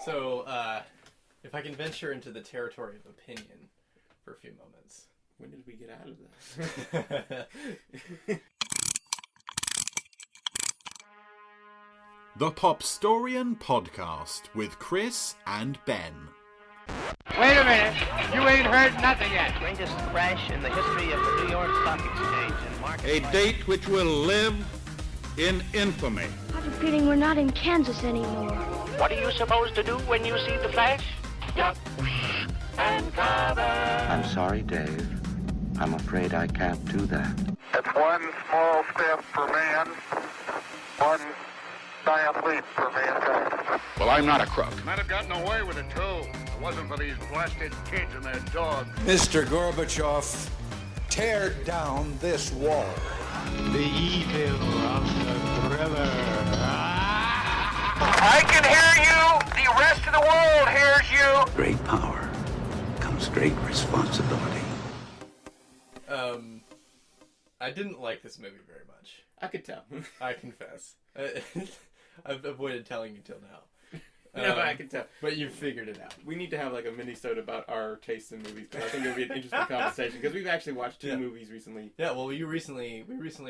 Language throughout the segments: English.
So, if I can venture into the territory of opinion for a few moments. When did we get out of this? The Popstorian Podcast with Chris and Ben. Wait a minute. You ain't heard nothing yet. Greatest crash in the history of the New York Stock Exchange and market. A date which will live in infamy. I have a feeling we're not in Kansas anymore. What are you supposed to do when you see the flash? Duck and cover. I'm sorry, Dave. I'm afraid I can't do that. It's one small step for man, one giant leap for mankind. Well, I'm not a crook. Might have gotten away with it, too. It wasn't for these blasted kids and their dogs. Mr. Gorbachev, tear down this wall. The evil of the thriller. I can hear you. The rest of the world hears you. Great power comes great responsibility. I didn't like this movie very much. I could tell. I confess. I've avoided telling you till now. No, I can tell. But you figured it out. We need to have like a mini-sode about our tastes in movies, because I think it would be an interesting conversation, because we've actually watched two movies recently. Yeah, well, we recently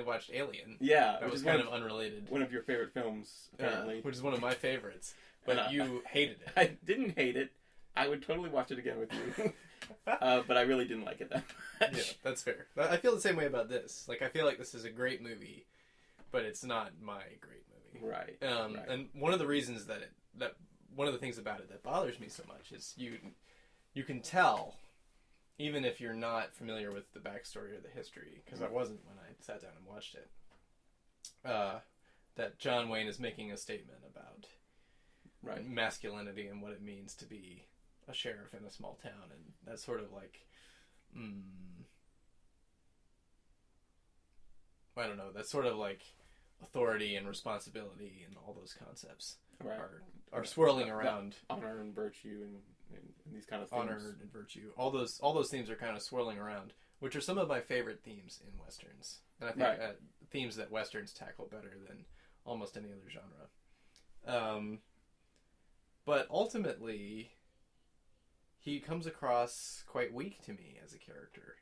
watched Alien. Yeah. That was kind of unrelated. One of your favorite films, apparently. Which is one of my favorites. But you hated it. I didn't hate it. I would totally watch it again with you. But I really didn't like it that much. Yeah, that's fair. I feel the same way about this. Like, I feel like this is a great movie, but it's not my great movie. Right. Right. And one of the reasons one of the things about it that bothers me so much is you can tell, even if you're not familiar with the backstory or the history, because I wasn't when I sat down and watched it, that John Wayne is making a statement about masculinity and what it means to be a sheriff in a small town, and that's sort of like, I don't know, that's sort of like authority and responsibility and all those concepts are swirling around. Honor and virtue and these kind of themes. Honor and virtue. All those themes are kind of swirling around, which are some of my favorite themes in Westerns. And I think themes that Westerns tackle better than almost any other genre. But ultimately, he comes across quite weak to me as a character.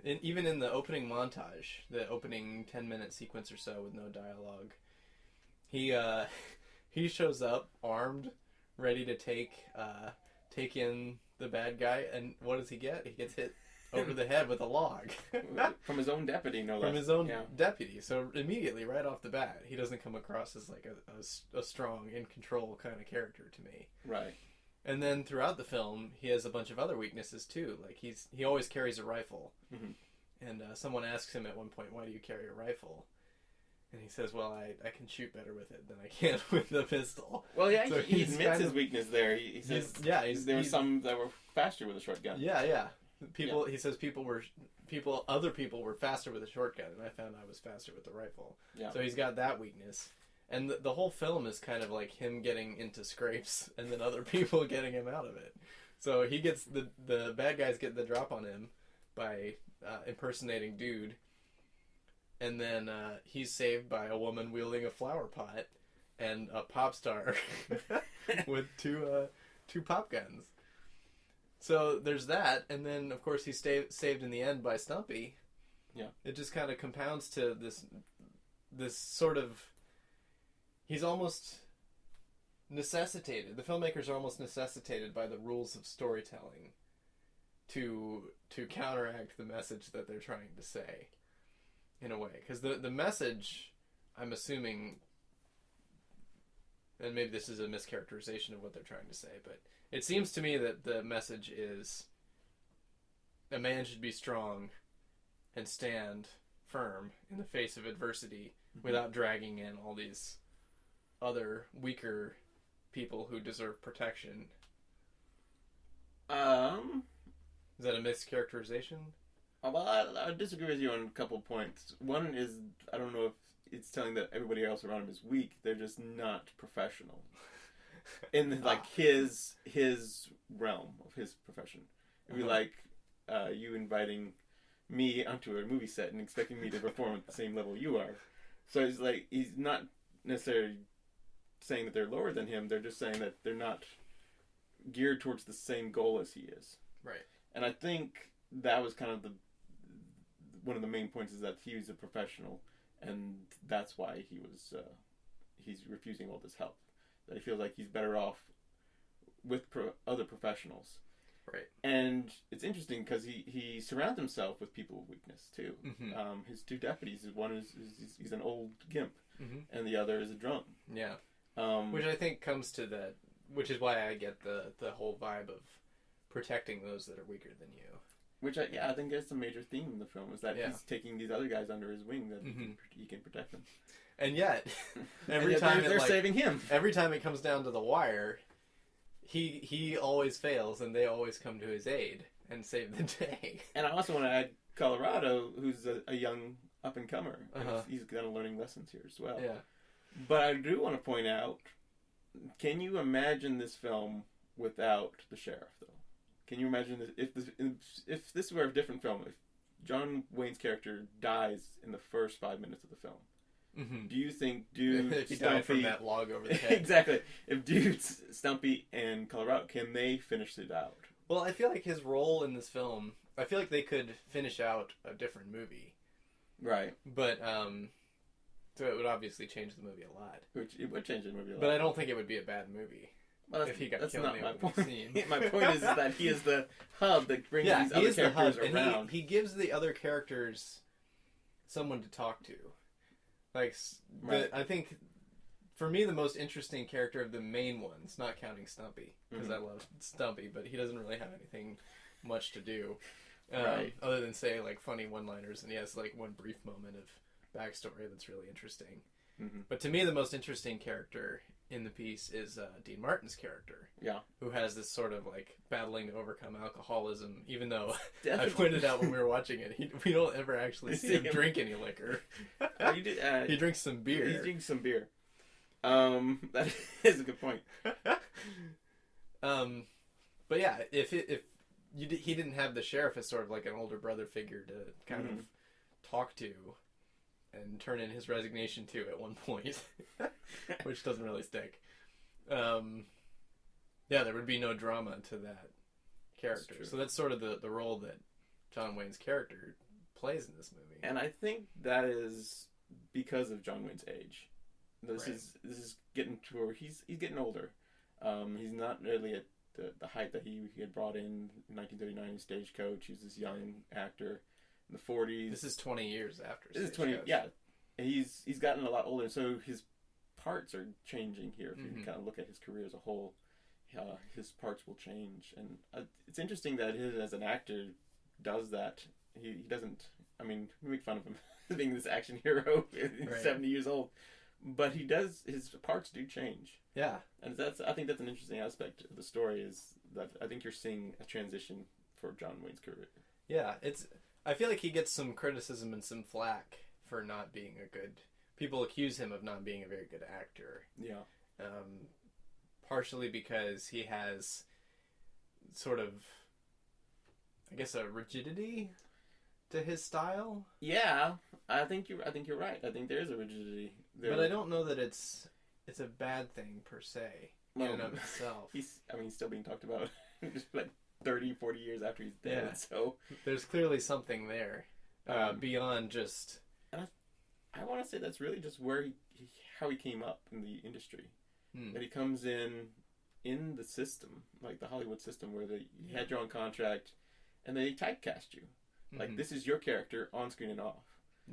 Even in the opening montage, the opening 10-minute sequence or so with no dialogue, he shows up armed, ready to take in the bad guy, and what does he get? He gets hit over the head with a log. From his own deputy, no less. From his own deputy. So immediately, right off the bat, he doesn't come across as like a strong, in control kind of character to me. Right. And then throughout the film, he has a bunch of other weaknesses too. Like he always carries a rifle, and someone asks him at one point, "Why do you carry a rifle?" And he says, "Well, I can shoot better with it than I can with a pistol." Well, yeah, so he admits his weakness there. He says, there were some that were faster with a shotgun. Yeah. He says other people were faster with a shotgun, and I found I was faster with the rifle. Yeah. So he's got that weakness. And the whole film is kind of like him getting into scrapes and then other people getting him out of it. So he gets the bad guys get the drop on him by impersonating Dude. And then he's saved by a woman wielding a flower pot and a pop star with two pop guns. So there's that. And then, of course, he's saved in the end by Stumpy. Yeah. It just kind of compounds to this sort of... He's almost necessitated. The filmmakers are almost necessitated by the rules of storytelling to counteract the message that they're trying to say, in a way. Because the message, I'm assuming, and maybe this is a mischaracterization of what they're trying to say, but it seems to me that the message is a man should be strong and stand firm in the face of adversity without dragging in all these other weaker people who deserve protection. Is that a mischaracterization? Well, I disagree with you on a couple points. One is, I don't know if it's telling that everybody else around him is weak. They're just not professional in like his realm of his profession. It'd be like you inviting me onto a movie set and expecting me to perform at the same level you are. So it's like he's not necessarily saying that they're lower than him. They're just saying that they're not geared towards the same goal as he is. Right. And I think that was kind of one of the main points, is that he was a professional, and that's why he's refusing all this help. That he feels like he's better off with other professionals. Right. And it's interesting because he surrounds himself with people with weakness too. Mm-hmm. His two deputies, one is he's an old gimp, mm-hmm. and the other is a drunk. Yeah. Which I think comes to that, which is why I get the whole vibe of protecting those that are weaker than you. Which I think that's a major theme in the film, is that he's taking these other guys under his wing, that mm-hmm. he can protect them. And yet, every time they're saving him. Every time it comes down to the wire, he always fails, and they always come to his aid and save the day. And I also want to add Colorado, who's a young up-and-comer. Uh-huh. He's kind of learning lessons here as well. Yeah. But I do want to point out, can you imagine this film without the sheriff, though? Can you imagine this, if this were a different film, if John Wayne's character dies in the first 5 minutes of the film, mm-hmm. do you think Dude, if he died from that log over the head? Exactly. If Dude, Stumpy, and Colorado, can they finish it out? Well, I feel like his role in this film, I feel like they could finish out a different movie. Right. But, so it would obviously change the movie a lot. Which it would change the movie a lot. But I don't think it would be a bad movie. Well, if he got that's killed not in my the point. scene. My point is that he is the hub that brings these other characters around. And he gives the other characters someone to talk to. Like, I think, for me, the most interesting character of the main ones, not counting Stumpy, because mm-hmm. I love Stumpy, but he doesn't really have anything much to do. Right. Other than say, like, funny one-liners, and he has, like, one brief moment of backstory that's really interesting. Mm-hmm. But to me, the most interesting character in the piece is Dean Martin's character. Yeah. Who has this sort of, like, battling to overcome alcoholism, even though Definitely. I pointed out when we were watching it, we don't ever actually see him drink any liquor. He drinks some beer. He drinks some beer. That is a good point. But yeah, if he didn't have the sheriff as sort of like an older brother figure to kind mm-hmm. of talk to and turn in his resignation to at one point, which doesn't really stick. Yeah, there would be no drama to that character. So that's sort of the role that John Wayne's character plays in this movie. And I think that is because of John Wayne's age. This is getting to where he's getting older. He's not really at the height that he had brought in 1939 in Stagecoach. He's this young actor in the 40s. This is 20 years after. This is 20. Yeah, and he's gotten a lot older, so his parts are changing here. If mm-hmm. you kind of look at his career as a whole, his parts will change, and it's interesting that as an actor does that. He doesn't. I mean, we make fun of him as being this action hero. He's 70 years old, but he does. His parts do change. Yeah, and I think that's an interesting aspect of the story, is that I think you're seeing a transition for John Wayne's career. Yeah, I feel like he gets some criticism and some flack for not being a good. People accuse him of not being a very good actor. Yeah. Partially because he has sort of, I guess, a rigidity to his style. Yeah, I think you're right. I think there is a rigidity there. But I don't know that it's a bad thing per se in and of itself. He's still being talked about just like 30, 40 years after he's dead. Yeah. So there's clearly something there beyond just. And I want to say that's really just where how he came up in the industry. That he comes in the system, like the Hollywood system, where you had your own contract, and they typecast you. Like, mm-hmm. this is your character on screen and off.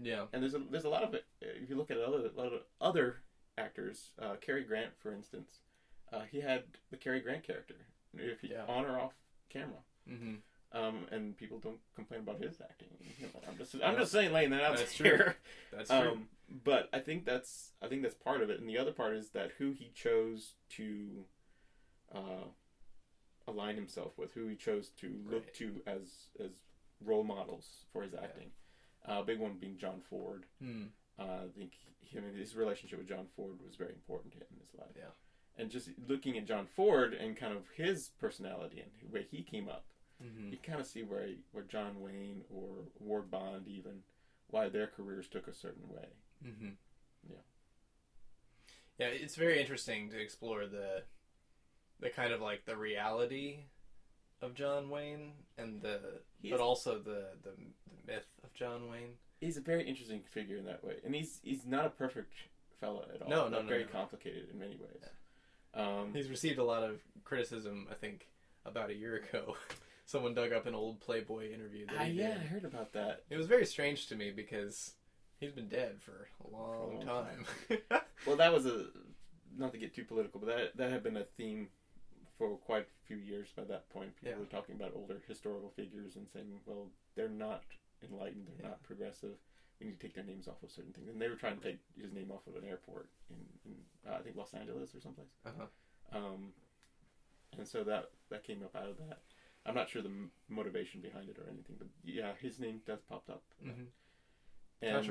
Yeah. And there's a lot of it. If you look at a lot of other actors, Cary Grant, for instance, he had the Cary Grant character, if he on or off camera. Mm-hmm. And people don't complain about his acting. I'm just saying, laying that out That's there. True. That's true. But I think that's part of it, and the other part is that who he chose to align himself with, who he chose to look to as role models for his acting. Big one being John Ford. I think his relationship with John Ford was very important to him in his life. Yeah. And just looking at John Ford and kind of his personality and the way he came up, mm-hmm. you kind of see where John Wayne or Ward Bond even, why their careers took a certain way. Mm-hmm. Yeah. Yeah, it's very interesting to explore the kind of like the reality of John Wayne and but also the myth of John Wayne. He's a very interesting figure in that way, and he's not a perfect fella at all. No, very complicated in many ways. Yeah. He's received a lot of criticism, I think, about a year ago. Someone dug up an old Playboy interview that he did. I heard about that. It was very strange to me because he's been dead for a long time. Well, that was not to get too political, but that had been a theme for quite a few years by that point. People were talking about older historical figures and saying, well, they're not enlightened, they're not progressive, we need to take their names off of certain things. And they were trying to take his name off of an airport in I think Los Angeles or someplace. And so that came up out of that. I'm not sure the motivation behind it or anything, but yeah, his name does pop up. Mm-hmm. And,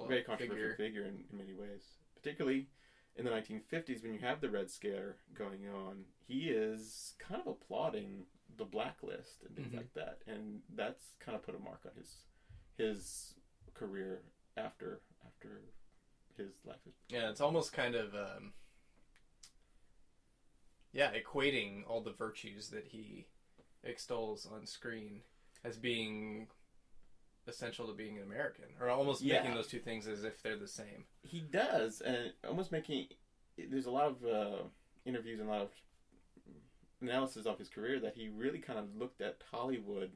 very controversial figure in many ways, particularly in the 1950s when you have the Red Scare going on. He is kind of applauding the blacklist and things like that, and that's kind of put a mark on his career after his life. Yeah, it's almost kind of equating all the virtues that he extols on screen as being essential to being an American, or almost making those two things as if they're the same. He does, and almost making. There's a lot of interviews and a lot of analysis of his career that he really kind of looked at Hollywood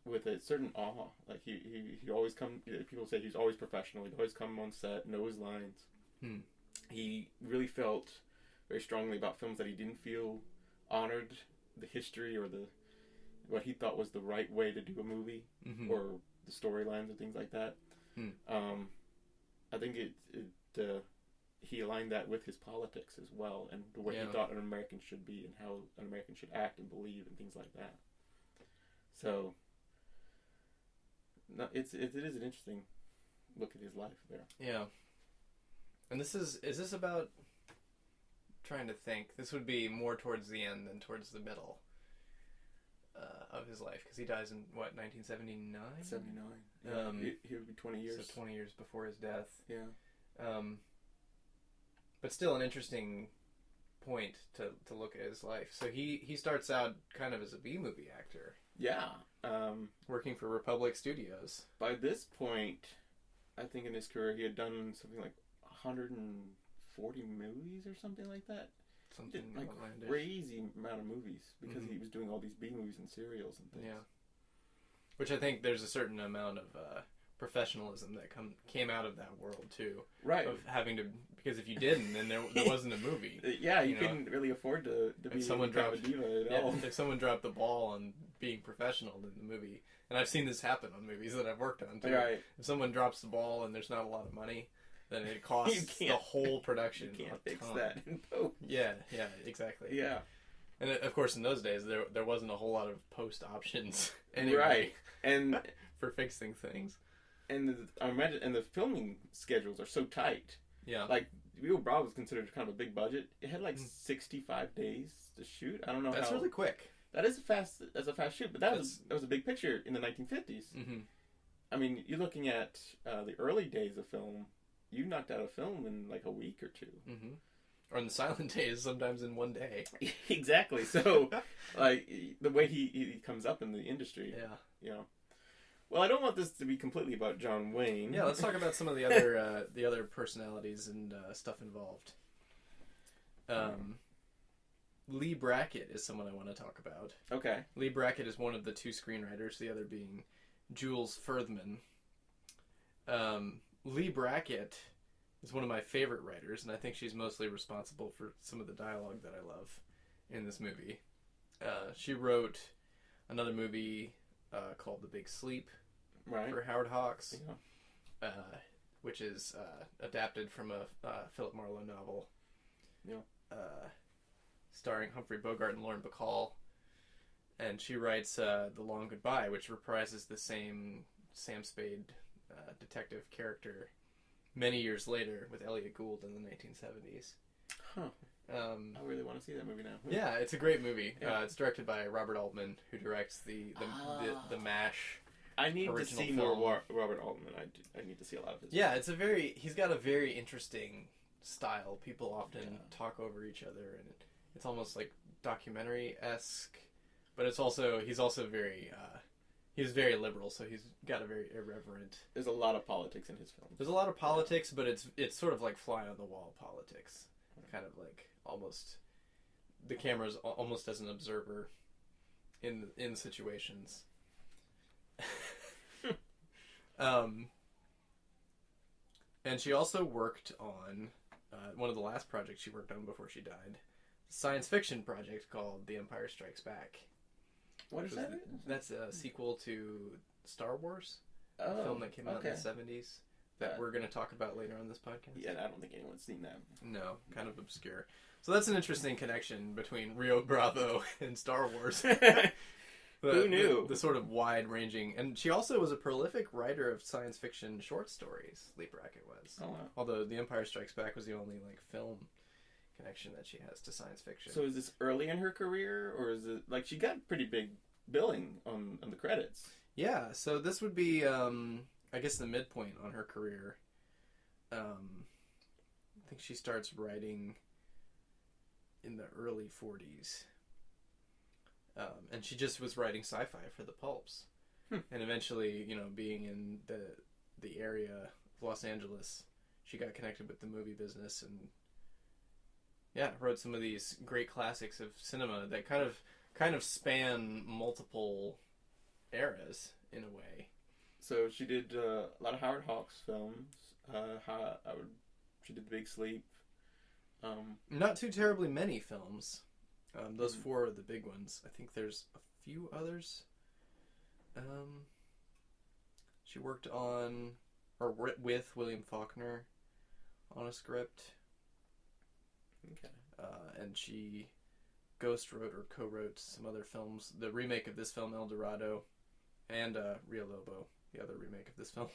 with a certain awe. Like he always come. People say he's always professional. He'd always come on set, know his lines. He really felt very strongly about films that he didn't feel honored the history or what he thought was the right way to do a movie, or the storylines and things like that. I think he aligned that with his politics as well, and the way he thought an American should be, and how an American should act and believe, and things like that. So, it is an interesting look at his life there. Yeah. And is this about, trying to think, this would be more towards the end than towards the middle of his life, because he dies in, 1979? 79. Yeah, he would be 20 years. So 20 years before his death. Yeah. But still an interesting point to look at his life. So he starts out kind of as a B-movie actor. Yeah. Working for Republic Studios. By this point, I think in his career he had done something like 140 movies or something like that. Something like outlandish. Crazy amount of movies, because he was doing all these B movies and serials and things. Yeah. Which I think there's a certain amount of professionalism that came out of that world too. Right. Of having to, because if you didn't, then there wasn't a movie. Yeah, you couldn't really afford to be someone dropped a diva at all. If someone dropped the ball on being professional in the movie, and I've seen this happen on movies that I've worked on too. Right. If someone drops the ball and there's not a lot of money, then it costs the whole production. You can't fix that in post. Yeah, exactly. Yeah. And of course, in those days, there wasn't a whole lot of post options anyway. Right. And for fixing things. And I imagine, and the filming schedules are so tight. Yeah. Like, Rio Bravo was considered kind of a big budget. It had like 65 days to shoot. I don't know. That's really quick. That is a fast shoot, but that was a big picture in the 1950s. I mean, you're looking at the early days of film. You knocked out a film in like a week or two. Or in the silent days, sometimes in one day. Exactly. So, like, the way he comes up in the industry. Yeah. You know. Well, I don't want this to be completely about John Wayne. Yeah, let's talk about some of the other personalities and stuff involved. Lee Brackett is someone I want to talk about. Okay. Lee Brackett is one of the two screenwriters, the other being Jules Furthman. Lee Brackett is one of my favorite writers, and I think she's mostly responsible for some of the dialogue that I love in this movie. She wrote another movie called The Big Sleep for Howard Hawks, which is adapted from a Philip Marlowe novel, starring Humphrey Bogart and Lauren Bacall. And she writes The Long Goodbye, which reprises the same Sam Spade detective character many years later with Elliot Gould in the 1970s. Huh. I really want to see that movie now. Yeah, it's a great movie. It's directed by Robert Altman, who directs the MASH. I need to see more Robert Altman. I need to see a lot of his. Yeah, he's got a very interesting style. People often talk over each other, and it's almost like documentary-esque. But he's also very he's very liberal, so he's got a very irreverent. There's a lot of politics in his films. There's a lot of politics, but it's sort of like fly on the wall politics, kind of like almost the camera's almost as an observer in situations. And she also worked on one of the last projects she worked on before she died, a science fiction project called The Empire Strikes Back. What is that? That's a sequel to Star Wars, a film that came out in the 70s that we're going to talk about later on this podcast. Yeah, I don't think anyone's seen that. No, kind of obscure. So that's an interesting connection between Rio Bravo and Star Wars. Who knew? The sort of wide-ranging... And she also was a prolific writer of science fiction short stories, Lee Brackett was. Oh, wow. Although The Empire Strikes Back was the only film connection that she has to science fiction. So is this early in her career, or is it... she got pretty big billing on the credits. Yeah, so this would be, I guess, the midpoint on her career. I think she starts writing in the early 40s. And she just was writing sci-fi for the pulps. And eventually, being in the area of Los Angeles, she got connected with the movie business and wrote some of these great classics of cinema that kind of span multiple eras in a way. So she did a lot of Howard Hawks films. She did The Big Sleep. Not too terribly many films. Those four are the big ones. I think there's a few others. She worked on, or with William Faulkner on a script. Okay. And she ghost wrote or co-wrote some other films. The remake of this film, El Dorado, and Rio Lobo, the other remake of this film.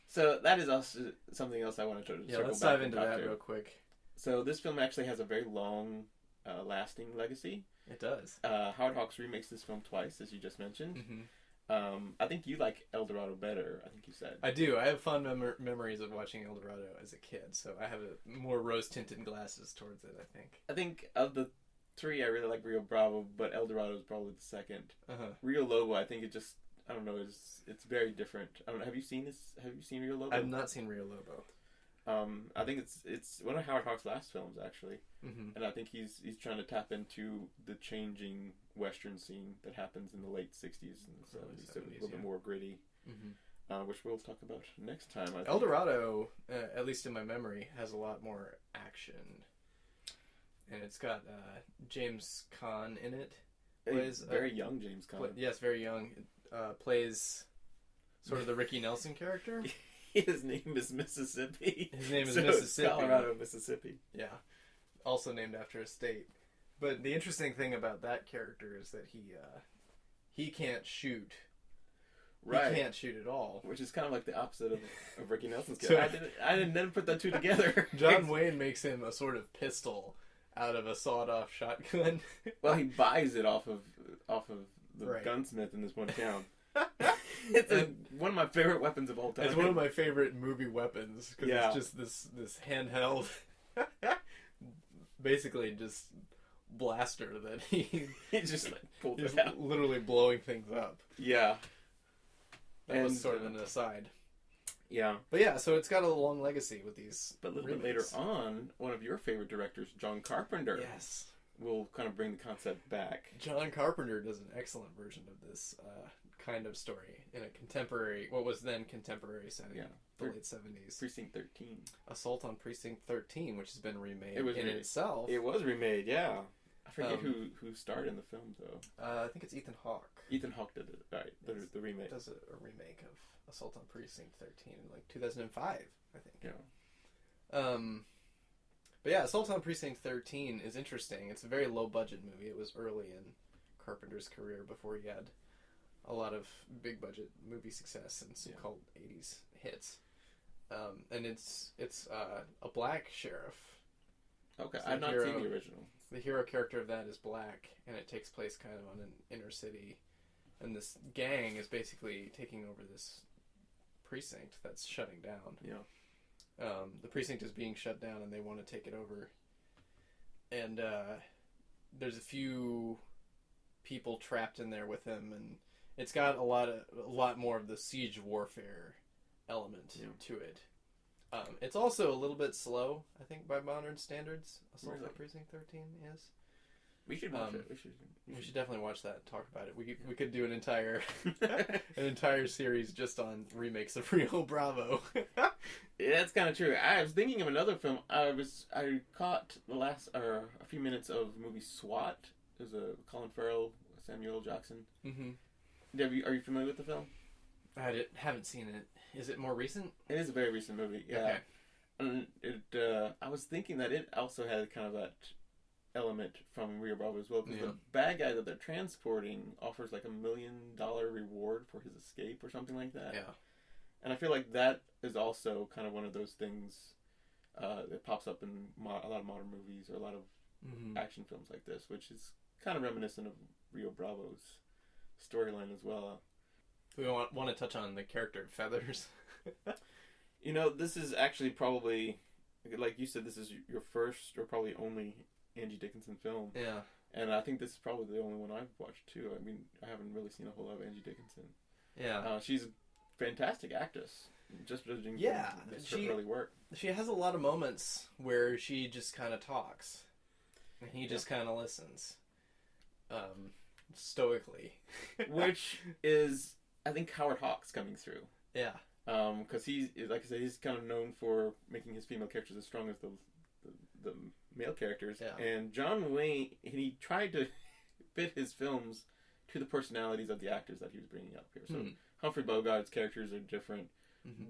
So that is also something else I wanted to circle back. Let's dive into that real quick. So this film actually has a very long, lasting legacy. It does. Howard Hawks remakes this film twice, as you just mentioned. Mm-hmm. I think you like El Dorado better, I think you said. I do. I have fond memories of watching El Dorado as a kid, so I have more rose-tinted glasses towards it, I think. I think of the three, I really like Rio Bravo, but El Dorado is probably the second. Uh-huh. Rio Lobo, I think I don't know, it's very different. I don't know, have you seen Rio Lobo? I've not seen Rio Lobo. I think it's one of Howard Hawks' last films, actually. Mm-hmm. And I think he's trying to tap into the changing Western scene that happens in the late 60s and 70s, so a little bit more gritty, which we'll talk about next time. I think. El Dorado, at least in my memory, has a lot more action. And it's got James Caan in it. Plays very young James Caan. Yes, very young. Plays sort of the Ricky Nelson character. His name is Mississippi. His name is Mississippi. Colorado, Mississippi. Yeah. Also named after a state. But the interesting thing about that character is that he can't shoot. Right. He can't shoot at all. Which is kind of like the opposite of Ricky Nelson's character. So, I didn't never put that two together. John Wayne makes him a sort of pistol out of a sawed-off shotgun. Well, he buys it off of the gunsmith in this one town. It's one of my favorite weapons of all time. It's one of my favorite movie weapons because it's just this handheld, basically just blaster that he just pulls it out, literally blowing things up. Yeah, that was sort of an aside. Yeah, but yeah, so it's got a long legacy with these. But a little bit later on, one of your favorite directors, John Carpenter, will kind of bring the concept back. John Carpenter does an excellent version of this kind of story in a contemporary, what was then contemporary setting, the late 70s. Precinct 13. Assault on Precinct 13, which has been remade itself. It was remade, yeah. I forget who starred in the film, though. I think it's Ethan Hawke. Ethan Hawke did it, right, the remake. Does a remake of Assault on Precinct 13 in like 2005, I think. Yeah. But yeah, Assault on Precinct 13 is interesting. It's a very low-budget movie. It was early in Carpenter's career before he had a lot of big-budget movie success and some cult 80s hits. And it's a black sheriff. Okay, I've not seen the original. The hero character of that is black, and it takes place kind of on an inner city. And this gang is basically taking over this precinct that's shutting down. Yeah. The precinct is being shut down, and they want to take it over. And there's a few people trapped in there with him, and it's got a lot more of the siege warfare element to it. It's also a little bit slow, I think, by modern standards. Assault on Precinct 13 is. We should watch it. We should definitely watch that and talk about it. We could do an entire series just on remakes of Rio Bravo. Yeah, that's kind of true. I was thinking of another film. I caught a few minutes of the movie SWAT. There's a Colin Farrell, Samuel L. Jackson. Mm-hmm. Are you familiar with the film? I haven't seen it. Is it more recent? It is a very recent movie. Yeah. Okay. And I was thinking that it also had kind of that element from Rio Bravo as well, because the bad guy that they're transporting offers like $1 million reward for his escape or something like that. Yeah. And I feel like that is also kind of one of those things that pops up in a lot of modern movies or a lot of action films like this, which is kind of reminiscent of Rio Bravo's storyline as well. We want to touch on the character of Feathers. This is actually probably, like you said, this is your first or probably only Angie Dickinson film. Yeah. And I think this is probably the only one I've watched too. I mean, I haven't really seen a whole lot of Angie Dickinson. Yeah. She's a fantastic actress. Just judging from her early work. She has a lot of moments where she just kind of talks. And he just kind of listens. Stoically. Which is, I think, Howard Hawks coming through. Yeah. Because he's, like I said, he's kind of known for making his female characters as strong as the male characters. Yeah. And John Wayne, he tried to fit his films to the personalities of the actors that he was bringing up here. So Humphrey Bogart's characters are different,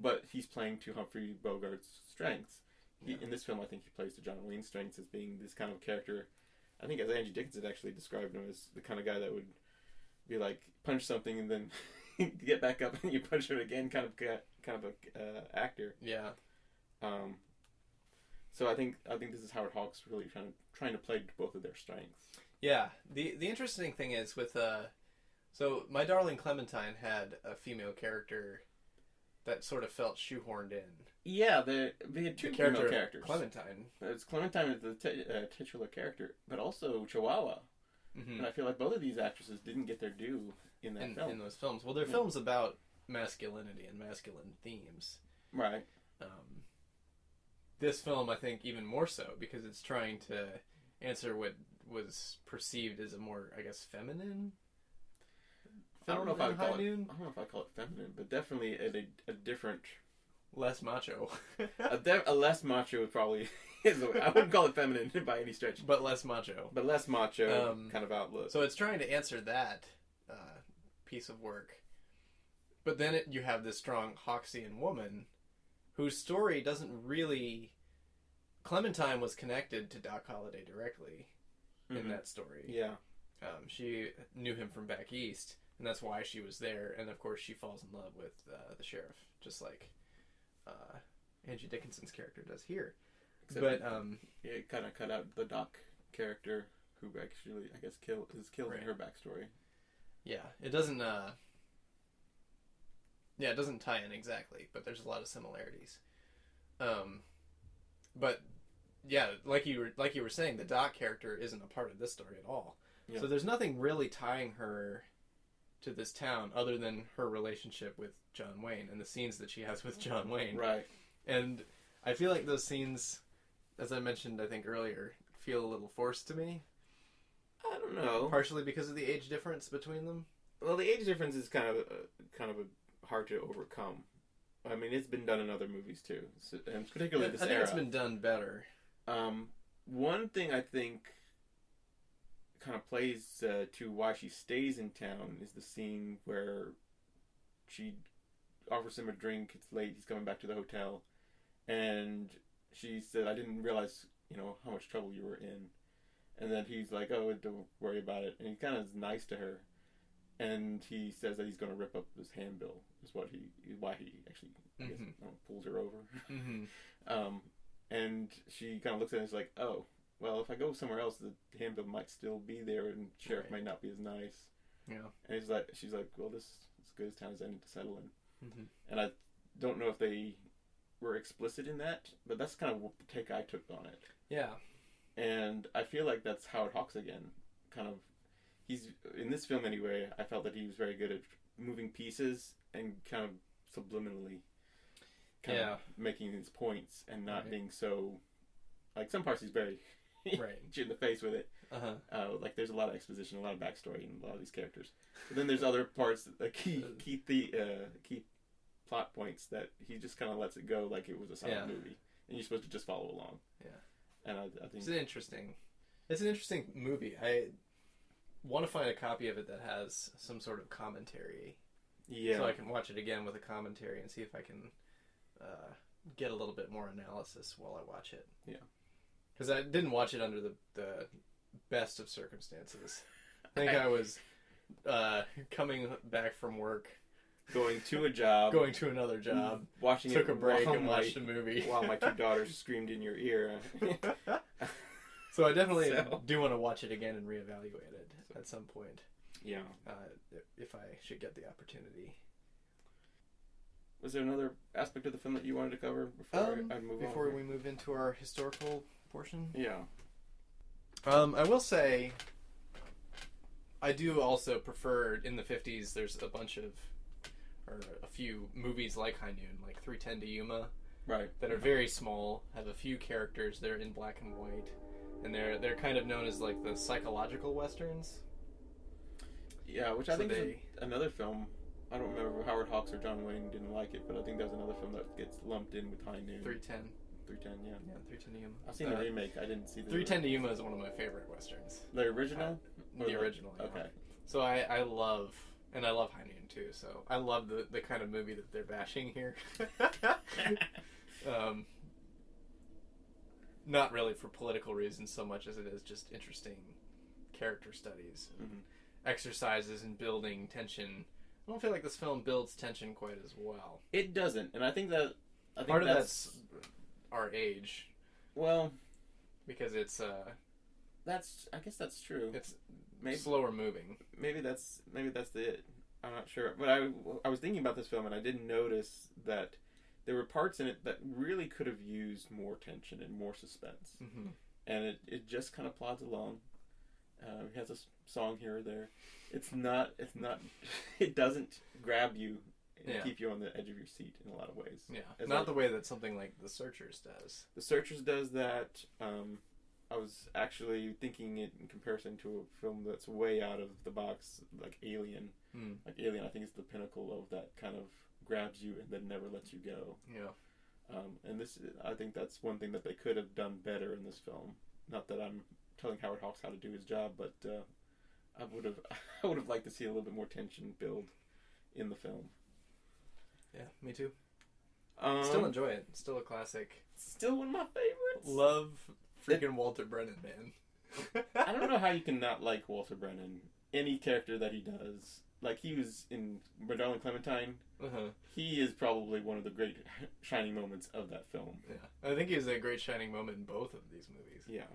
but he's playing to Humphrey Bogart's strengths. In this film, I think he plays to John Wayne's strengths as being this kind of character. I think as Angie Dickinson actually described him as the kind of guy that would be like, punch something and then get back up and you punch it again, kind of a actor. Yeah. So I think this is Howard Hawks really trying to play to both of their strengths. Yeah. The interesting thing is with so My Darling Clementine had a female character that sort of felt shoehorned in. Yeah, they had two female characters. Clementine. Clementine is the titular character, but also Chihuahua. And I feel like both of these actresses didn't get their due in those films. Well, they're films about masculinity and masculine themes. Right. This film, I think, even more so, because it's trying to answer what was perceived as a more, I guess, feminine. I don't know if I call it feminine, but definitely a different, less macho. a less macho probably. I wouldn't call it feminine by any stretch, but less macho. Kind of outlook. So it's trying to answer that piece of work, but then you have this strong Hawksian woman whose story doesn't really. Clementine was connected to Doc Holliday directly in that story. Yeah. She knew him from back east, and that's why she was there. And of course, she falls in love with the sheriff, just like Angie Dickinson's character does here. Except it kind of cut out the Doc character, who actually, I guess, is killed in her backstory. Yeah, it doesn't. It doesn't tie in exactly, but there's a lot of similarities. But yeah, like you were saying, the Doc character isn't a part of this story at all. Yeah. So there's nothing really tying her to this town other than her relationship with John Wayne and the scenes that she has with John Wayne. Right. And I feel like those scenes, as I mentioned, I think earlier, feel a little forced to me. I don't know. Partially because of the age difference between them. Well, the age difference is kind of hard to overcome. I mean, it's been done in other movies too, and particularly this era. I think it's been done better. One thing I think kind of plays to why she stays in town is the scene where she offers him a drink. It's late. He's coming back to the hotel, and she said, "I didn't realize, how much trouble you were in." And then he's like, "Oh, don't worry about it." And he kind of is nice to her, and he says that he's going to rip up this handbill. Is why he actually I guess, pulls her over. And she kind of looks at it and is like, "Oh, well, if I go somewhere else, the handbill might still be there, and the sheriff might not be as nice." Yeah. And she's like, "Well, this is as good as town as any to settle in." And I don't know if they were explicit in that, but that's kind of the take I took on it. Yeah. And I feel like that's Howard Hawks again. Kind of, he's, in this film anyway, I felt that he was very good at moving pieces and kind of subliminally kind of making his points and not being so, like some parts he's very in the face with it. Like there's a lot of exposition, a lot of backstory in a lot of these characters. But then there's other parts, that key plot points that he just kind of lets it go like it was a silent movie. And you're supposed to just follow along. Yeah. And I think... It's an interesting movie. I want to find a copy of it that has some sort of commentary. Yeah. So I can watch it again with a commentary and see if I can get a little bit more analysis while I watch it. Yeah. Because I didn't watch it under the best of circumstances. I think I was coming back from work. Going to a job. Going to another job. Watching took a break and watched a movie. While my two daughters screamed in your ear. So I definitely do want to watch it again and reevaluate it at some point. Yeah. If I should get the opportunity. Was there another aspect of the film that you wanted to cover before we move into our historical portion? Yeah. I will say, I do also prefer, in the 50s, there's a few movies like High Noon, like 3:10 to Yuma, that are very small, have a few characters, they're in black and white, and they're kind of known as like the psychological westerns. Yeah, which I think is another film. I don't remember if Howard Hawks or John Wayne didn't like it, but I think that was another film that gets lumped in with High Noon. 3:10. 3:10, yeah. Yeah, 3:10 to Yuma. I've seen the remake. I didn't see the 3:10 to Yuma is one of my favorite westerns. The original? The original, yeah. Okay. So I love High Noon too, so I love the kind of movie that they're bashing here. Not really for political reasons so much as it is just interesting character studies and exercises in building tension. I don't feel like this film builds tension quite as well. It doesn't, and I think part of that's our age. Well, because it's I guess that's true. It's slower moving. Maybe that's it. I'm not sure, but I was thinking about this film and I didn't notice that there were parts in it that really could have used more tension and more suspense, and it just kind of plods along. It has a song here or there. It doesn't grab you and keep you on the edge of your seat in a lot of ways. Yeah, not the way that something like The Searchers does. The Searchers does that. I was actually thinking it in comparison to a film that's way out of the box, like Alien. Like Alien, I think is the pinnacle of that kind of grabs you and then never lets you go. Yeah. And I think that's one thing that they could have done better in this film. Not that I'm telling Howard Hawks how to do his job, but I would have liked to see a little bit more tension build in the film. Yeah, me too. Still enjoy it. Still a classic. Still one of my favorites. Love freaking Walter Brennan, man. I don't know how you can not like Walter Brennan. Any character that he does. Like, he was in Darling Clementine. He is probably one of the great shining moments of that film. Yeah. I think he was a great shining moment in both of these movies. Yeah.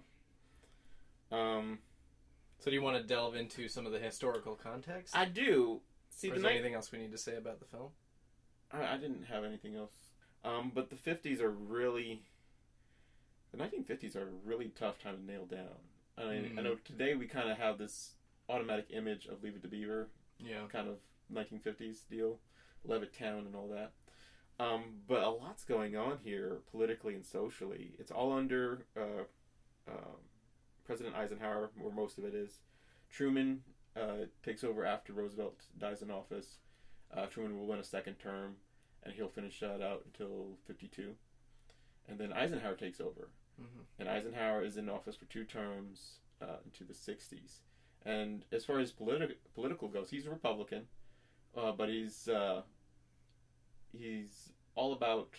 So do you want to delve into some of the historical context? I do. Or is there anything else we need to say about the film? I didn't have anything else. But the 50s are really... The 1950s are a really tough time to nail down. I mean, I know today we kind of have this automatic image of Leave It to Beaver. Yeah. Kind of 1950s deal. Levittown and all that. But a lot's going on here politically and socially. It's all under President Eisenhower, where most of it is. Truman takes over after Roosevelt dies in office. Truman will win a second term, and he'll finish that out until 52. And then Eisenhower takes over. And Eisenhower is in office for 2 terms into the 60s. And as far as political goes, he's a Republican, but he's all about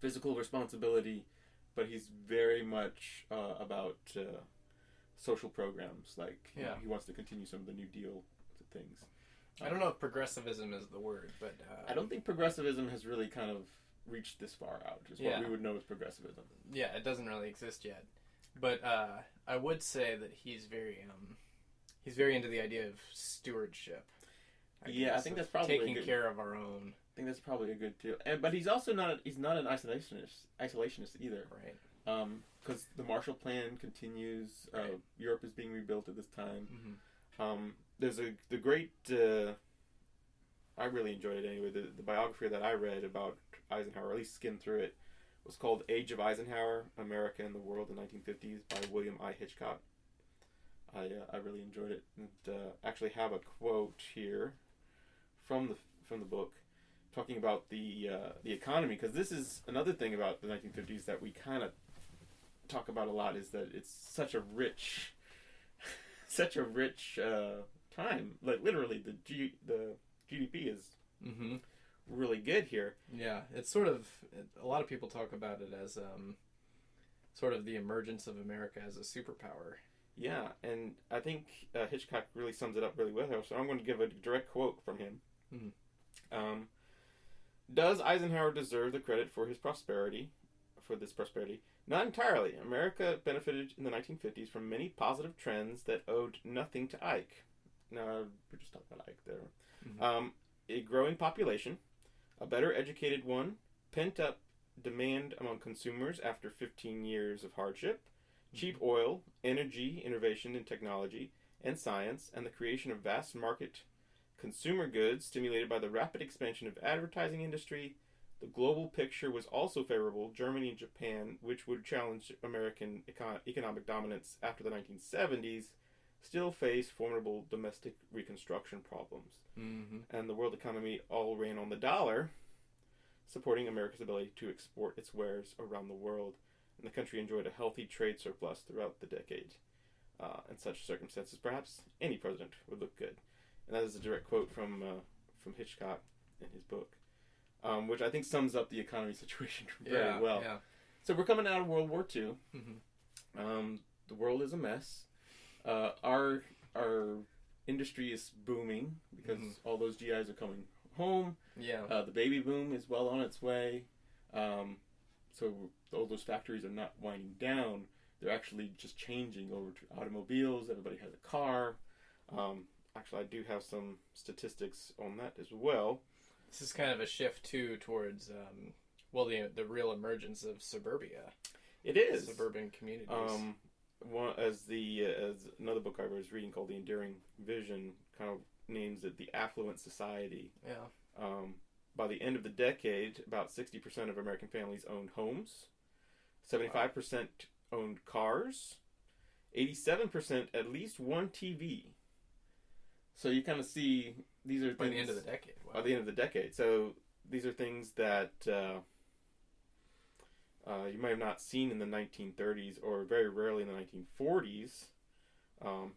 physical responsibility, but he's very much about social programs. Like, he wants to continue some of the New Deal things. I don't know if progressivism is the word, but... I don't think progressivism has really kind of reached this far out, is what we would know as progressivism. Yeah, it doesn't really exist yet. But I would say that he's very into the idea of stewardship. I think that's probably taking care of our own. think that's probably a good too. But he's also not an isolationist either. Right. Because the Marshall Plan continues. Right. Europe is being rebuilt at this time. Mm-hmm. There's the great. I really enjoyed it anyway. The biography that I read about Eisenhower, at least skimmed through it, was called "Age of Eisenhower: America and the World in the 1950s" by William I. Hitchcock. I really enjoyed it, and actually have a quote here from the book talking about the economy, because this is another thing about the 1950s that we kind of talk about a lot, is that it's such a rich time. Like literally, the GDP is really good here. Yeah, it's sort of, a lot of people talk about it as sort of the emergence of America as a superpower. Yeah, and I think Hitchcock really sums it up really well. So I'm going to give a direct quote from him. Mm-hmm. Does Eisenhower deserve the credit for this prosperity? Not entirely. America benefited in the 1950s from many positive trends that owed nothing to Ike. Now, we're just talking about Ike there. Mm-hmm. A growing population, a better educated one, pent-up demand among consumers after 15 years of hardship, cheap oil, energy, innovation in technology and science, and the creation of vast market consumer goods stimulated by the rapid expansion of advertising industry. The global picture was also favorable. Germany and Japan, which would challenge American economic dominance after the 1970s, still face formidable domestic reconstruction problems. Mm-hmm. And the world economy all ran on the dollar, supporting America's ability to export its wares around the world. And the country enjoyed a healthy trade surplus throughout the decade. In such circumstances, perhaps any president would look good. And that is a direct quote from Hitchcock in his book, which I think sums up the economy situation very well. Yeah. So we're coming out of World War II. Mm-hmm. The world is a mess. Our industry is booming because all those GIs are coming home. Yeah. The baby boom is well on its way. So all those factories are not winding down. They're actually just changing over to automobiles. Everybody has a car. Actually, I do have some statistics on that as well. This is kind of a shift, too, towards, the real emergence of suburbia. It is. Suburban communities. As another book I was reading called The Enduring Vision kind of names it the affluent society. Yeah. By the end of the decade, about 60% of American families owned homes, 75% owned cars, 87% at least one TV. So you kind of see these are things... By the end of the decade. Wow. By the end of the decade. So these are things that you might have not seen in the 1930s or very rarely in the 1940s.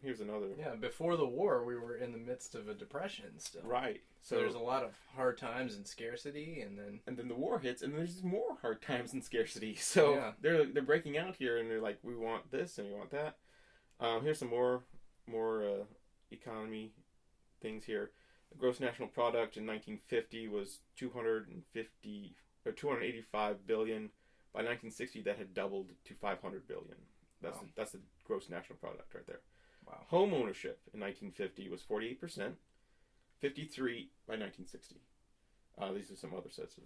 Here's another. Yeah, before the war, we were in the midst of a depression still. Right. So there's a lot of hard times and scarcity, and then the war hits, and there's more hard times and scarcity. So they're breaking out here, and they're like, we want this and we want that. Here's some more economy things here. The gross national product in 1950 was $285 billion. By 1960, that had doubled to $500 billion. That's the gross national product right there. Wow. Home ownership in 1950 was 48%, 53 by 1960. These are some other sets of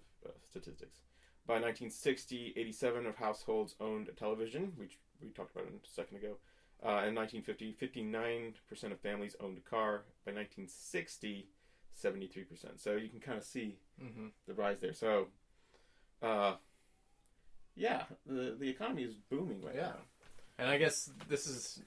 statistics. By 1960, 87% of households owned a television, which we talked about a second ago. In 1950, 59% of families owned a car. By 1960, 73%. So you can kind of see the rise there. So, the economy is booming right now. And I guess this is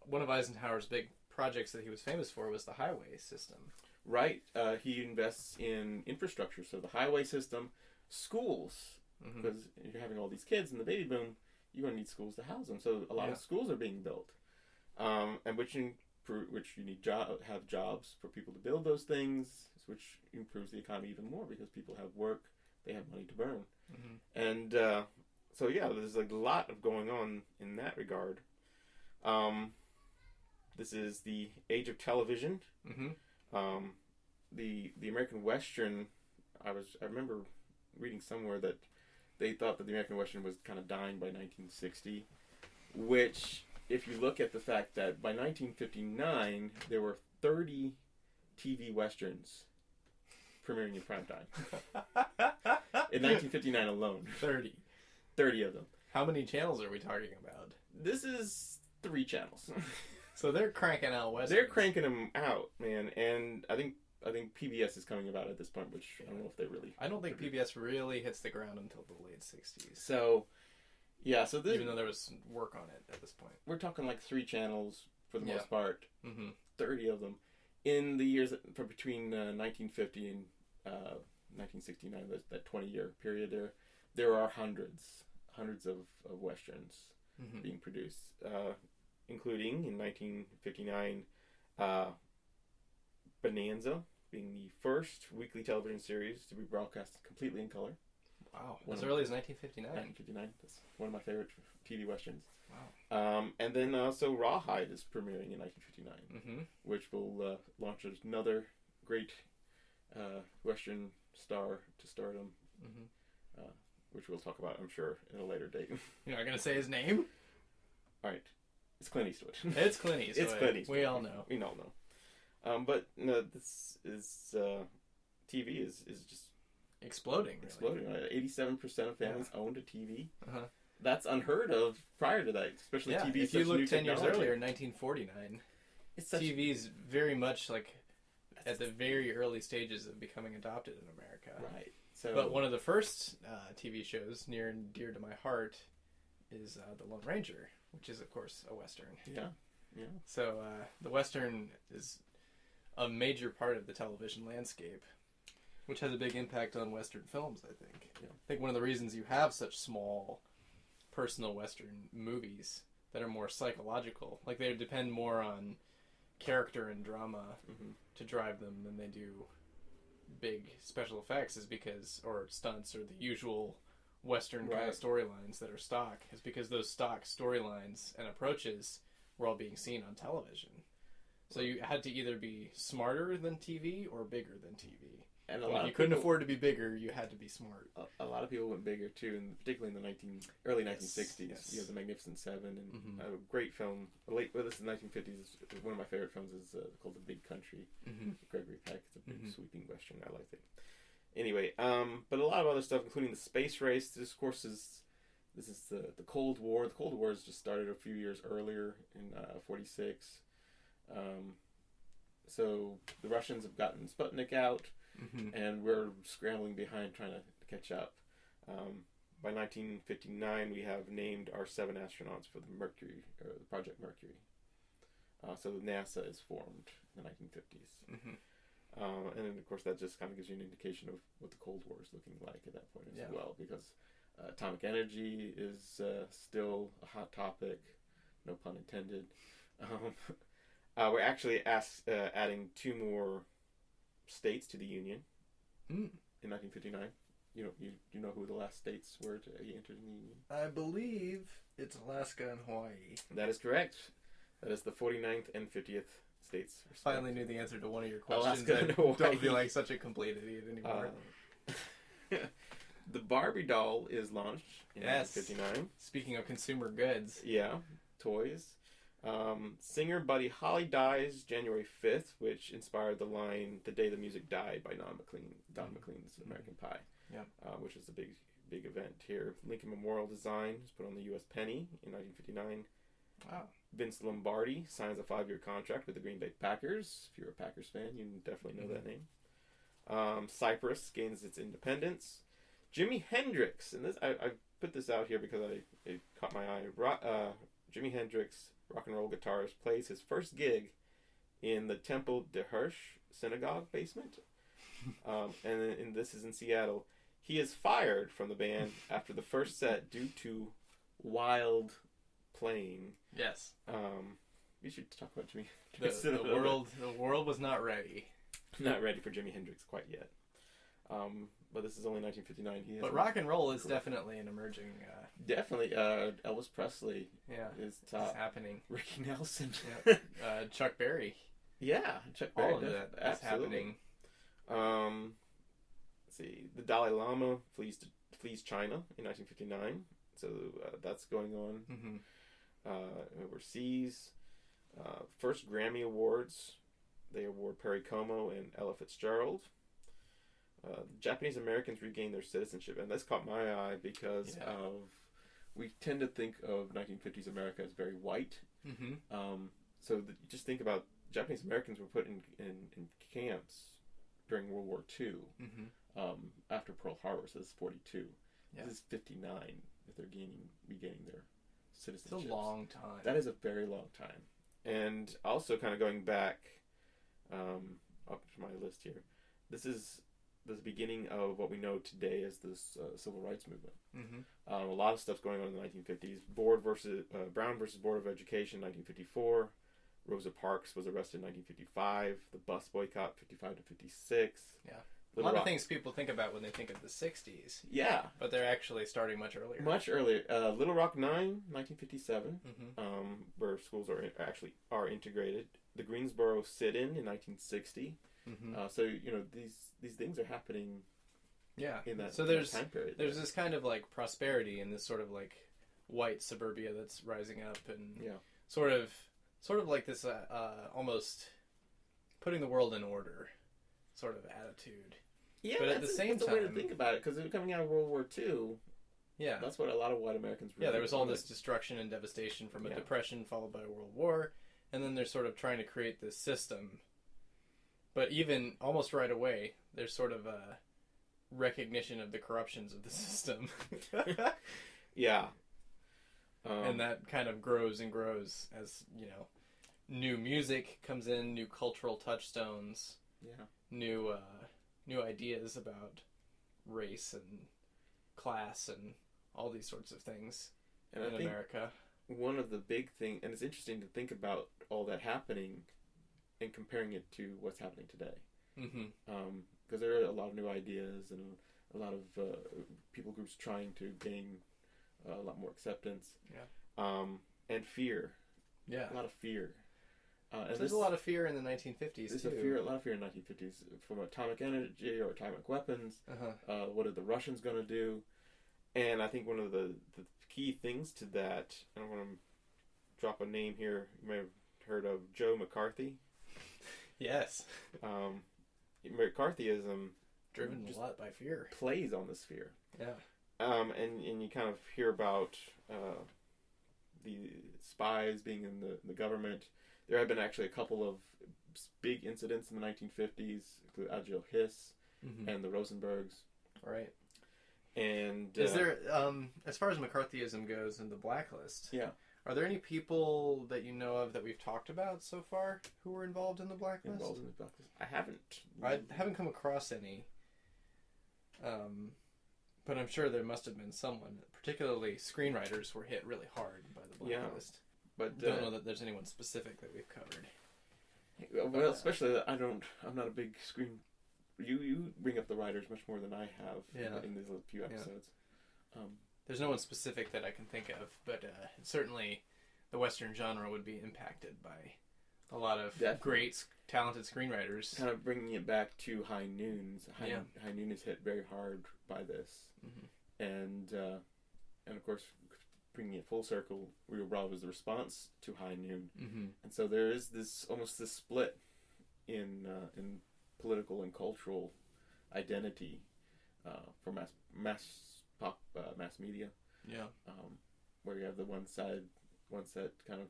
one of Eisenhower's big projects that he was famous for was the highway system. Right. He invests in infrastructure. So the highway system, schools, because you're having all these kids in the baby boom, you're going to need schools to house them. So a lot of schools are being built, and which you need have jobs for people to build those things, which improves the economy even more because people have work, they have money to burn. And so there's a lot of going on in that regard. This is the age of television. The American Western. I remember reading somewhere that they thought that the American Western was kind of dying by 1960, which, if you look at the fact that by 1959 there were 30 TV westerns premiering in prime time. In 1959 alone. 30. 30 of them. How many channels are we talking about? This is 3 channels. So they're cranking out westerns. They're cranking them out, man. And I think PBS is coming about at this point, which I don't know if they really... I don't think PBS really hits the ground until the late 60s. So, yeah, so this... Even though there was work on it at this point. We're talking like 3 channels for the most Yeah. part. 30 of them. In the years from between 1950 and 1969, that 20-year period there are hundreds of westerns being produced, including in 1959 Bonanza being the first weekly television series to be broadcast completely in color. Wow, as early as 1959. 1959. That's one of my favorite TV westerns. Wow. And then also Rawhide is premiering in 1959, which will launch another great western star to stardom, which we'll talk about, I'm sure, at a later date. You're not going to say his name? All right. It's Clint Eastwood. It's Clint Eastwood. It's Clint Eastwood. We all know. We all know. But no, this is TV is just exploding. Really. Exploding. Right? 87% of families owned a TV. That's unheard of prior to that, especially TV. If you look 10 years earlier, 1949, TV's very much like at the very early stages of becoming adopted in America. Right. So, but one of the first TV shows near and dear to my heart is The Lone Ranger, which is, of course, a Western. Yeah. Yeah. So the Western is a major part of the television landscape, which has a big impact on Western films, I think. Yeah. I think one of the reasons you have such small personal Western movies that are more psychological, like they depend more on character and drama to drive them than they do big special effects, is because, or stunts, or the usual Western kind of storylines that are stock, is because those stock storylines and approaches were all being seen on television. So you had to either be smarter than TV or bigger than TV. And if you couldn't afford to be bigger, you had to be smart. A lot of people went bigger too, and particularly in the early 1960s. Yes. You have The Magnificent Seven, and a great film. This is the 1950s. One of my favorite films is called The Big Country. Gregory Peck. It's a big sweeping western. I like it. Anyway, but a lot of other stuff, including the space race. This, of course, is the Cold War. The Cold War has just started a few years earlier in 1946. So the Russians have gotten Sputnik out. And we're scrambling behind trying to catch up. By 1959, we have named our 7 astronauts for the Mercury, or the Project Mercury. So NASA is formed in the 1950s. And then, of course, that just kind of gives you an indication of what the Cold War is looking like at that point as well, because atomic energy is still a hot topic, no pun intended. We're actually adding 2 more states to the Union in 1959. You know who the last states were to enter the Union? I believe it's Alaska and Hawaii. That is correct. That is the 49th and 50th states. Finally knew the answer to one of your questions. Alaska and Hawaii. Don't feel like such a complete idiot anymore. The Barbie doll is launched in 1959. Speaking of consumer goods. Yeah, toys. Singer Buddy Holly dies January 5th, which inspired the line "The Day the Music Died" by Don McLean's American Pie, which is a big event here. Lincoln Memorial Design was put on the U.S. penny in 1959. Wow. Vince Lombardi signs a 5-year contract with the Green Bay Packers. If you're a Packers fan, you definitely know that name. Cyprus gains its independence. Jimi Hendrix, and this I put this out here because it caught my eye. Jimi Hendrix, rock and roll guitarist, plays his first gig in the Temple de Hirsch synagogue basement. And this is in Seattle. He is fired from the band after the first set due to wild playing. Yes. We should talk about Jimi Hendrix. The world was not ready. Not ready for Jimi Hendrix quite yet. But this is only 1959. But rock and roll is definitely an emerging... Definitely. Elvis Presley is top. It's happening. Ricky Nelson. Chuck Berry. Yeah, Chuck Berry. All of that is happening. Let's see. The Dalai Lama flees China in 1959. So that's going on overseas. First Grammy Awards. They award Perry Como and Ella Fitzgerald. Japanese Americans regained their citizenship, and this caught my eye because we tend to think of 1950s America as very white. Just think about Japanese Americans were put in camps during World War II after Pearl Harbor, so this is 42. Yeah. This is 59 if they're regaining their citizenship. It's a long time. That is a very long time. And also kind of going back up to my list here, this is the beginning of what we know today as this civil rights movement. A lot of stuff's going on in the 1950s. Brown versus Board of Education, 1954. Rosa Parks was arrested in 1955. The bus boycott, 55 to 56. Yeah. A lot of things people think about when they think of the 60s. Yeah. But they're actually starting much earlier. Much earlier. Little Rock 9, 1957, where schools are integrated. The Greensboro sit-in in 1960. So, these things are happening in that time period. There's this kind of, like, prosperity in this sort of, like, white suburbia that's rising up and sort of like this almost putting the world in order sort of attitude. Yeah, but at the same time, that's a way to think about it, because coming out of World War II, that's what a lot of white Americans really there was all this destruction and devastation from a depression followed by a world war, and then they're sort of trying to create this system. But even almost right away, there's sort of a recognition of the corruptions of the system. And that kind of grows and grows as, new music comes in, new cultural touchstones, new ideas about race and class and all these sorts of things in America. One of the big things, and it's interesting to think about all that happening and comparing it to what's happening today. Because there are a lot of new ideas and a lot of people groups trying to gain a lot more acceptance. And fear. A lot of fear. There's a lot of fear in the 1950s, there's too. A lot of fear in the 1950s. From atomic energy or atomic weapons. What are the Russians going to do? And I think one of the key things to that, and I want to drop a name here. You may have heard of Joe McCarthy. Yes. McCarthyism, driven a lot by fear, plays on this fear. And you kind of hear about the spies being in the government. There have been actually a couple of big incidents in the 1950s, including Agil Hiss and the Rosenbergs. Right. And is there, as far as McCarthyism goes in the blacklist, are there any people that you know of that we've talked about so far who were involved in the blacklist? I haven't. I haven't come across any. But I'm sure there must have been someone. Particularly screenwriters were hit really hard by the blacklist. But don't know that there's anyone specific that we've covered. Well, especially I'm not a big screen. You bring up the writers much more than I have in these few episodes. There's no one specific that I can think of, but certainly the Western genre would be impacted by a lot of great, talented screenwriters. Kind of bringing it back to High Noons. High Noon is hit very hard by this. And of course, bringing it full circle, Rio Bravo is the response to High Noon. And so there is this split in political and cultural identity for mass media. Where you have the one set kind of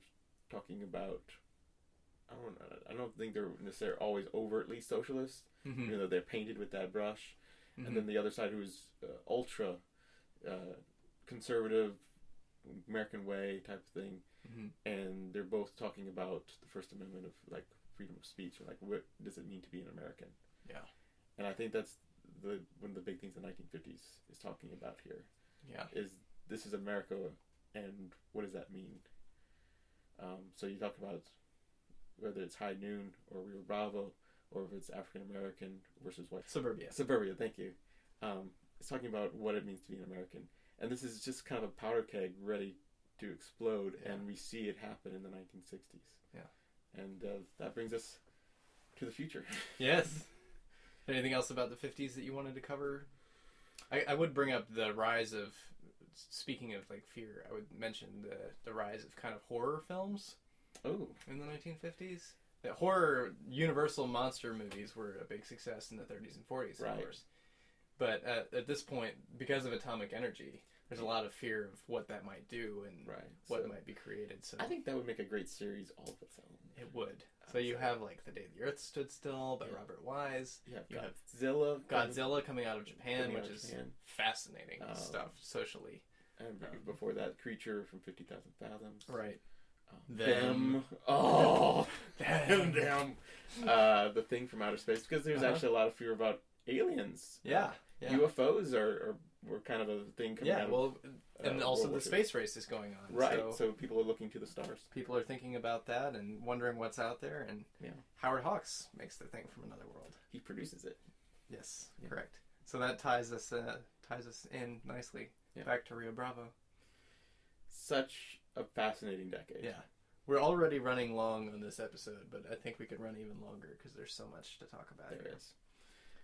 talking about, I don't think they're necessarily always overtly socialist, even though they're painted with that brush. And then the other side who's ultra conservative, American way type of thing. And they're both talking about the First Amendment of like freedom of speech, or like what does it mean to be an American. And I think that's one of the big things the 1950s is talking about here. Is this is America, and what does that mean? So you talk about whether it's High Noon or Rio Bravo, or if it's African American versus white. Suburbia, thank you. It's talking about what it means to be an American. And this is just kind of a powder keg ready to explode, and we see it happen in the 1960s. And that brings us to the future. Yes. Anything else about the 50s that you wanted to cover? I would bring up the rise of, speaking of like fear, I would mention the rise of kind of horror films. In the 1950s. The horror Universal monster movies were a big success in the 30s and 40s, of course. But at this point, because of atomic energy, there's a lot of fear of what that might do and what might be created. So I think that would make a great series all of its own. It would. So you have like The Day the Earth Stood Still by Robert Wise. You have Godzilla coming out of Japan, which is fascinating stuff socially. And before that, Creature from 50,000 Fathoms. Right. Them. Oh, them. The Thing from Outer Space, because there's actually a lot of fear about aliens. Yeah. UFOs were kind of a thing coming out of... and also the space race is going on. Right, so people are looking to the stars. People are thinking about that and wondering what's out there, and Howard Hawks makes The Thing from Another World. He produces it. Yes, correct. So that ties us in nicely back to Rio Bravo. Such a fascinating decade. Yeah. We're already running long on this episode, but I think we could run even longer because there's so much to talk about. There is.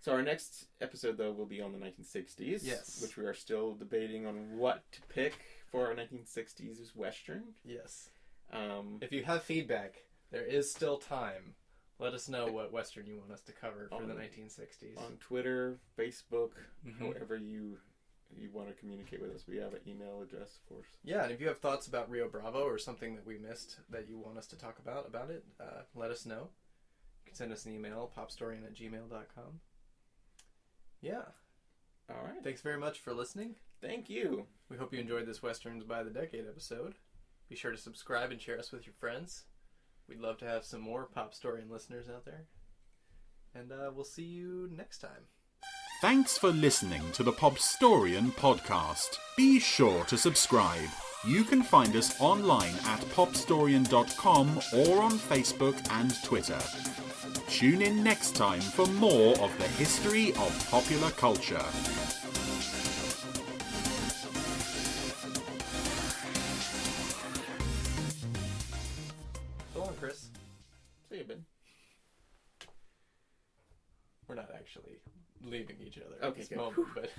So our next episode, though, will be on the 1960s. Yes. Which we are still debating on what to pick for our 1960s Western. Yes. If you have feedback, there is still time. Let us know what Western you want us to cover for the 1960s. On Twitter, Facebook, however you want to communicate with us. We have an email address, of course. Yeah, and if you have thoughts about Rio Bravo or something that we missed that you want us to talk about it, let us know. You can send us an email, popstorian@gmail.com. Yeah. All right. Thanks very much for listening. Thank you. We hope you enjoyed this Westerns by the Decade episode. Be sure to subscribe and share us with your friends. We'd love to have some more Popstorian listeners out there. And we'll see you next time. Thanks for listening to the Popstorian Podcast. Be sure to subscribe. You can find us online at popstorian.com or on Facebook and Twitter. Tune in next time for more of the history of popular culture. So long, Chris. See you, Ben. We're not actually leaving each other at this moment, but...